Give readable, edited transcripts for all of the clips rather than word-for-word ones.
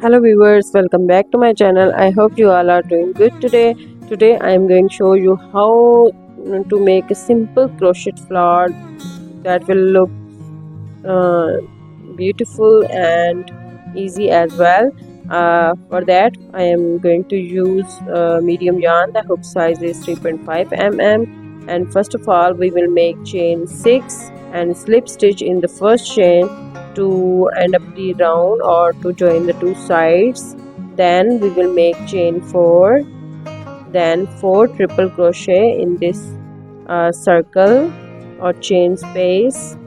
Hello viewers, welcome back to my channel. I hope you all are doing good today. Today I am going to show you how to make a simple crochet flower that will look uh, beautiful and easy as well. For that I am going to use medium yarn. The hook size is 3.5 mm, and first of all we will make chain 6 and slip stitch in the first chain to end up the round or to join the two sides. Then we will make chain 4, then 4 triple crochet in this circle or chain space.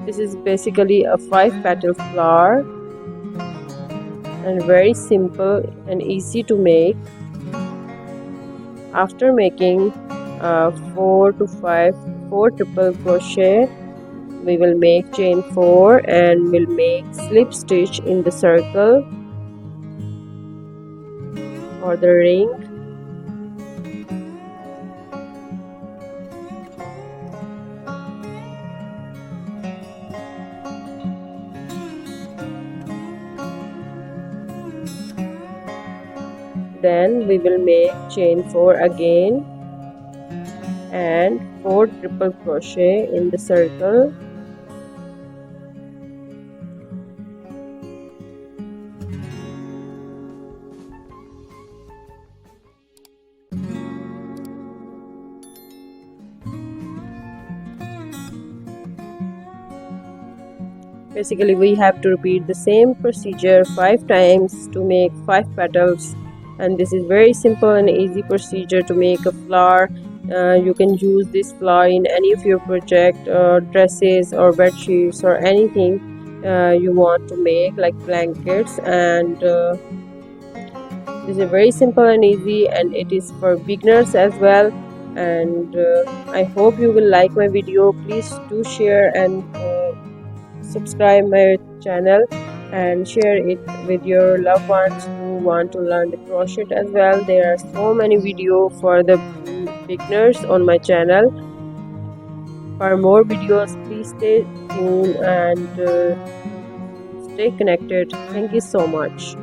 This is basically a 5 petal flower and very simple and easy to make. After making 4 triple crochet, we will make chain 4 and we'll make slip stitch in the circle or the ring. Then we will make chain 4 again and 4 triple crochet in the circle. Basically we have to repeat the same procedure 5 times to make 5 petals, and this is very simple and easy procedure to make a flower. You can use this flower in any of your project, dresses or bed sheets or anything you want to make, like blankets. And this is very simple and easy, and it is for beginners as well. And I hope you will like my video. Please do share and subscribe my channel and share it with your loved ones who want to learn the crochet as well. There are so many videos for the beginners on my channel. For more videos, please stay tuned and stay connected. Thank you so much.